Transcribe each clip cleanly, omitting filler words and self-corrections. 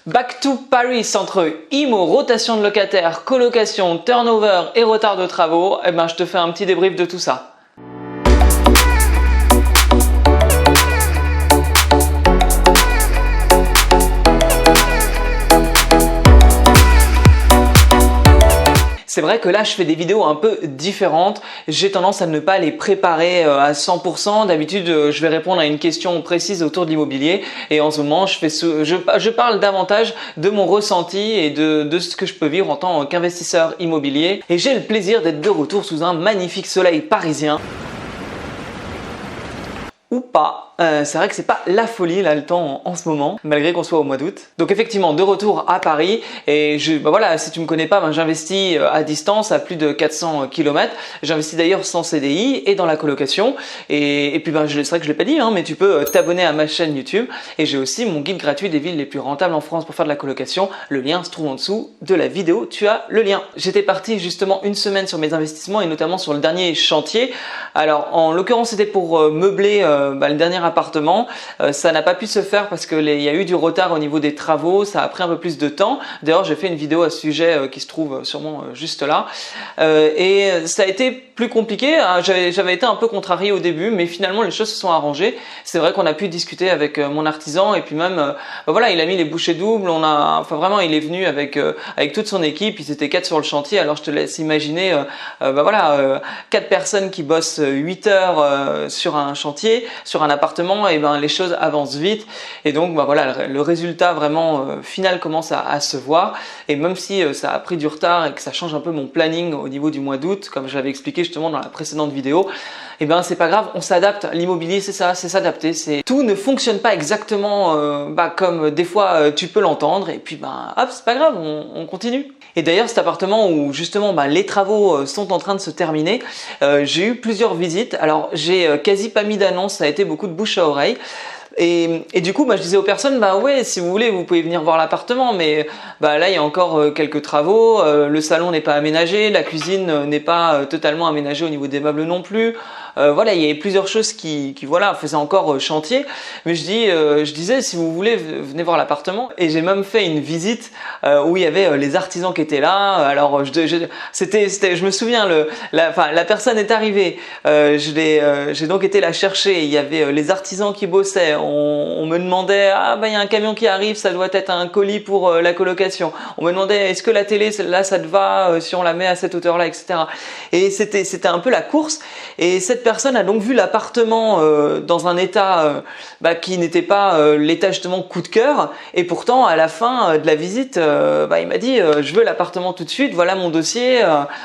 Back to Paris entre IMO, rotation de locataires, colocation, turnover et retard de travaux, je te fais un petit débrief de tout ça. C'est vrai que là, je fais des vidéos un peu différentes. J'ai tendance à ne pas les préparer à 100%. D'habitude, je vais répondre à une question précise autour de l'immobilier. Et en ce moment, je parle davantage de mon ressenti et de ce que je peux vivre en tant qu'investisseur immobilier. Et j'ai le plaisir d'être de retour sous un magnifique soleil parisien. Ou pas. C'est vrai que c'est pas la folie là le temps en ce moment, malgré qu'on soit au mois d'août. Donc effectivement, de retour à Paris et voilà, si tu me connais pas, j'investis à distance à plus de 400 km. J'investis d'ailleurs sans CDI et dans la colocation. Et puis c'est vrai que je l'ai pas dit, mais tu peux t'abonner à ma chaîne YouTube. Et j'ai aussi mon guide gratuit des villes les plus rentables en France pour faire de la colocation. Le lien se trouve en dessous de la vidéo. Tu as le lien. J'étais parti justement une semaine sur mes investissements et notamment sur le dernier chantier. Alors en l'occurrence, c'était pour meubler le dernier appartement. Ça n'a pas pu se faire parce qu'il y a eu du retard au niveau des travaux, ça a pris un peu plus de temps. D'ailleurs, j'ai fait une vidéo à ce sujet qui se trouve sûrement juste là. Et ça a été plus compliqué. J'avais été un peu contrarié au début, mais finalement les choses se sont arrangées. C'est vrai qu'on a pu discuter avec mon artisan et puis même, voilà, il a mis les bouchées doubles. Vraiment, il est venu avec toute son équipe. Ils étaient 4 sur le chantier. Alors je te laisse imaginer, 4 personnes qui bossent 8 heures sur un chantier, sur un appartement. Et les choses avancent vite et donc voilà, le résultat vraiment final commence à se voir. Et même si ça a pris du retard et que ça change un peu mon planning au niveau du mois d'août, comme je l'avais expliqué justement dans la précédente vidéo, c'est pas grave, on s'adapte. L'immobilier, c'est ça, c'est s'adapter. Tout ne fonctionne pas exactement comme des fois tu peux l'entendre et puis hop, c'est pas grave, on continue. Et d'ailleurs, cet appartement où justement les travaux sont en train de se terminer, j'ai eu plusieurs visites. Alors j'ai quasi pas mis d'annonce, ça a été beaucoup de bouche à oreille. Et du coup, je disais aux personnes, ouais, si vous voulez, vous pouvez venir voir l'appartement, mais là, il y a encore quelques travaux. Le salon n'est pas aménagé, la cuisine n'est pas totalement aménagée au niveau des meubles non plus. Voilà, il y avait plusieurs choses qui faisaient encore chantier. Mais je disais, si vous voulez, venez voir l'appartement. Et j'ai même fait une visite où il y avait les artisans qui étaient là. Alors, je me souviens, la personne est arrivée. J'ai donc été la chercher. Il y avait les artisans qui bossaient. On me demandait, il y a un camion qui arrive, ça doit être un colis pour la colocation. On me demandait, est-ce que la télé, là, ça te va si on la met à cette hauteur-là, etc. Et c'était un peu la course. Et cette personne a donc vu l'appartement dans un état qui n'était pas l'état justement coup de cœur. Et pourtant, à la fin de la visite, il m'a dit, je veux l'appartement tout de suite, voilà mon dossier.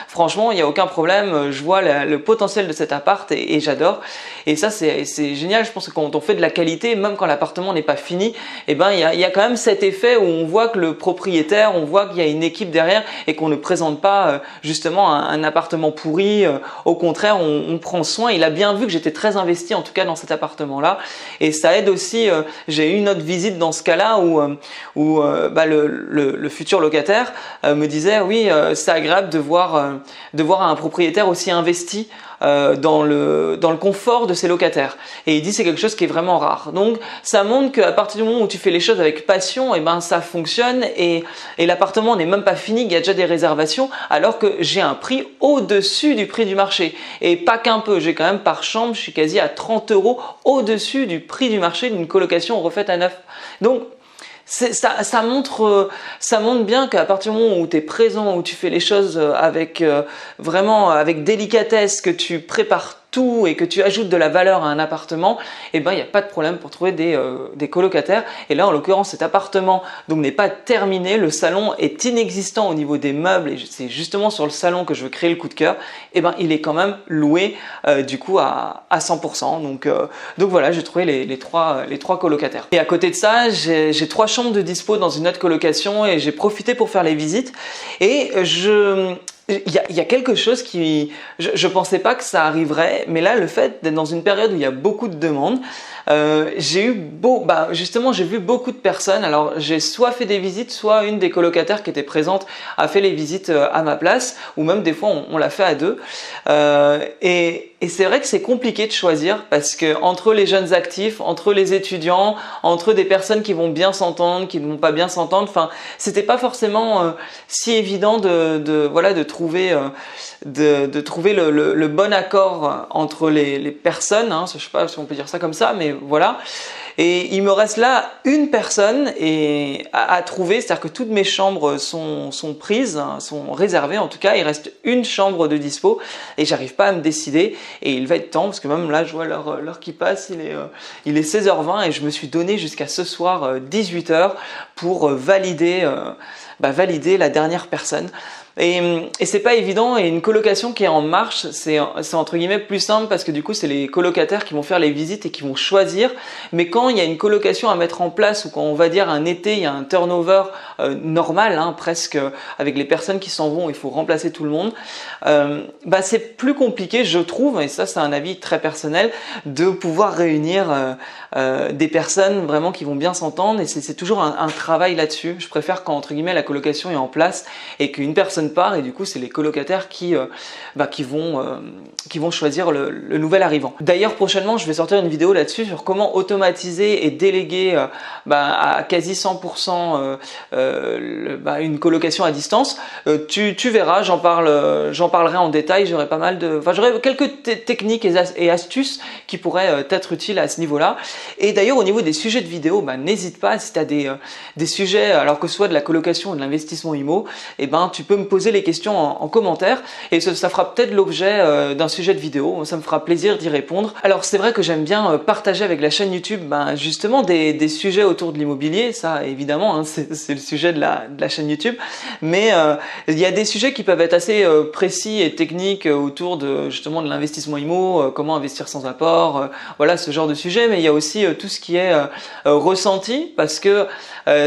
Franchement, il n'y a aucun problème. Je vois le potentiel de cet appart et j'adore. Et ça, c'est génial. Je pense que quand on fait de la qualité, même quand l'appartement n'est pas fini, il y a quand même cet effet où on voit que le propriétaire, on voit qu'il y a une équipe derrière et qu'on ne présente pas justement un appartement pourri. Au contraire, on prend soin. Il a bien vu que j'étais très investi en tout cas dans cet appartement-là. Et ça aide aussi, j'ai eu une autre visite dans ce cas-là où le futur locataire me disait oui, c'est agréable de voir un propriétaire aussi investi dans le confort de ses locataires. Et il dit c'est quelque chose qui est vraiment rare. Donc ça montre qu'à partir du moment où tu fais les choses avec passion, ça fonctionne et l'appartement n'est même pas fini, il y a déjà des réservations alors que j'ai un prix au-dessus du prix du marché. Et pas qu'un peu, j'ai quand même par chambre, je suis quasi à 30 € au-dessus du prix du marché d'une colocation refaite à neuf. Donc ça montre bien qu'à partir du moment où tu es présent, où tu fais les choses vraiment avec délicatesse, que tu prépares tout et que tu ajoutes de la valeur à un appartement, il n'y a pas de problème pour trouver des colocataires. Et là, en l'occurrence, cet appartement n'est pas terminé, le salon est inexistant au niveau des meubles et c'est justement sur le salon que je veux créer le coup de cœur. Il est quand même loué du coup à 100%. Donc voilà, j'ai trouvé les trois colocataires. Et à côté de ça, j'ai 3 chambres de dispo dans une autre colocation et j'ai profité pour faire les visites. Et il y a quelque chose qui... Je pensais pas que ça arriverait, mais là, le fait d'être dans une période où il y a beaucoup de demandes, justement, j'ai vu beaucoup de personnes. Alors, j'ai soit fait des visites, soit une des colocataires qui était présente a fait les visites à ma place, ou même des fois, on l'a fait à deux. Et c'est vrai que c'est compliqué de choisir parce que entre les jeunes actifs, entre les étudiants, entre des personnes qui vont bien s'entendre, qui ne vont pas bien s'entendre, enfin, c'était pas forcément si évident de trouver le bon accord entre les personnes, hein, je sais pas si on peut dire ça comme ça, mais voilà. Et il me reste là une personne à trouver, c'est-à-dire que toutes mes chambres sont prises, hein, sont réservées en tout cas, il reste une chambre de dispo et j'arrive pas à me décider et il va être temps parce que même là je vois l'heure qui passe, il est 16h20 et je me suis donné jusqu'à ce soir 18h pour valider la dernière personne. Et c'est pas évident, et une colocation qui est en marche, c'est entre guillemets plus simple parce que du coup c'est les colocataires qui vont faire les visites et qui vont choisir. Mais quand il y a une colocation à mettre en place ou quand on va dire un été, il y a un turnover normal, hein, presque avec les personnes qui s'en vont, il faut remplacer tout le monde, c'est plus compliqué je trouve, et ça c'est un avis très personnel, de pouvoir réunir des personnes vraiment qui vont bien s'entendre, et c'est toujours un travail là-dessus. Je préfère quand entre guillemets la colocation est en place et qu'une personne part et du coup c'est les colocataires qui vont choisir le nouvel arrivant. D'ailleurs prochainement je vais sortir une vidéo là-dessus sur comment automatiser et déléguer à quasi 100% une colocation à distance. Tu verras, j'en parlerai en détail, j'aurai quelques techniques et astuces qui pourraient être utiles à ce niveau-là. Et d'ailleurs au niveau des sujets de vidéo, n'hésite pas si tu as des sujets, alors que ce soit de la colocation ou de l'investissement IMO, tu peux me poser les questions en commentaire et ça fera peut-être l'objet d'un sujet de vidéo, ça me fera plaisir d'y répondre. Alors c'est vrai que j'aime bien partager avec la chaîne YouTube justement des sujets autour de l'immobilier, ça évidemment hein, c'est le sujet de la chaîne YouTube, mais il y a des sujets qui peuvent être assez précis et techniques autour justement de l'investissement IMO, comment investir sans apport, voilà ce genre de sujet, mais il y a aussi tout ce qui est ressenti, parce que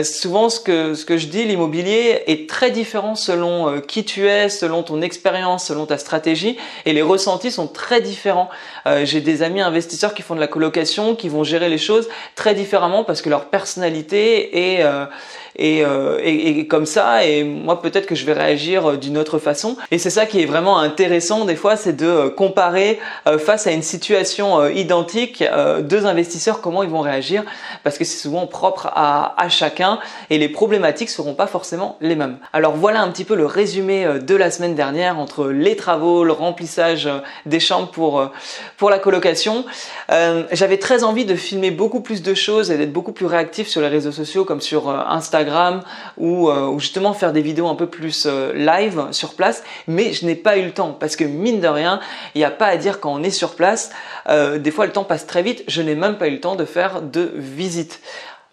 souvent ce que je dis, l'immobilier est très différent selon qui tu es, selon ton expérience, selon ta stratégie, et les ressentis sont très différents. J'ai des amis investisseurs qui font de la colocation, qui vont gérer les choses très différemment parce que leur personnalité est comme ça, et moi peut-être que je vais réagir d'une autre façon. Et c'est ça qui est vraiment intéressant des fois, c'est de comparer face à une situation identique, deux investisseurs, comment ils vont réagir, parce que c'est souvent propre à chacun et les problématiques seront pas forcément les mêmes. Alors voilà un petit peu le résumé de la semaine dernière entre les travaux, le remplissage des chambres pour la colocation. J'avais très envie de filmer beaucoup plus de choses et d'être beaucoup plus réactif sur les réseaux sociaux comme sur Instagram ou justement faire des vidéos un peu plus live sur place, mais je n'ai pas eu le temps parce que mine de rien, il n'y a pas à dire quand on est sur place, des fois le temps passe très vite, je n'ai même pas eu le temps de faire de visite.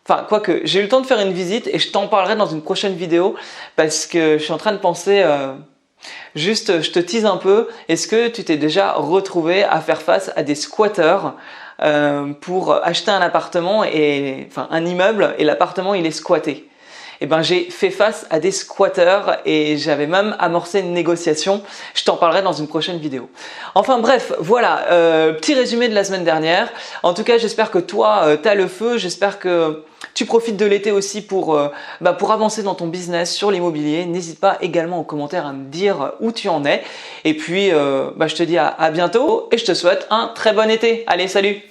Enfin, quoique, j'ai eu le temps de faire une visite et je t'en parlerai dans une prochaine vidéo parce que je suis en train de penser, juste je te tease un peu, est-ce que tu t'es déjà retrouvé à faire face à des squatteurs pour acheter un appartement, un immeuble, et l'appartement il est squatté? J'ai fait face à des squatteurs et j'avais même amorcé une négociation. Je t'en parlerai dans une prochaine vidéo. Enfin bref, voilà, petit résumé de la semaine dernière. En tout cas, j'espère que toi, t'as le feu. J'espère que tu profites de l'été aussi pour avancer dans ton business sur l'immobilier. N'hésite pas également en commentaire à me dire où tu en es. Et puis, je te dis à bientôt et je te souhaite un très bon été. Allez, salut!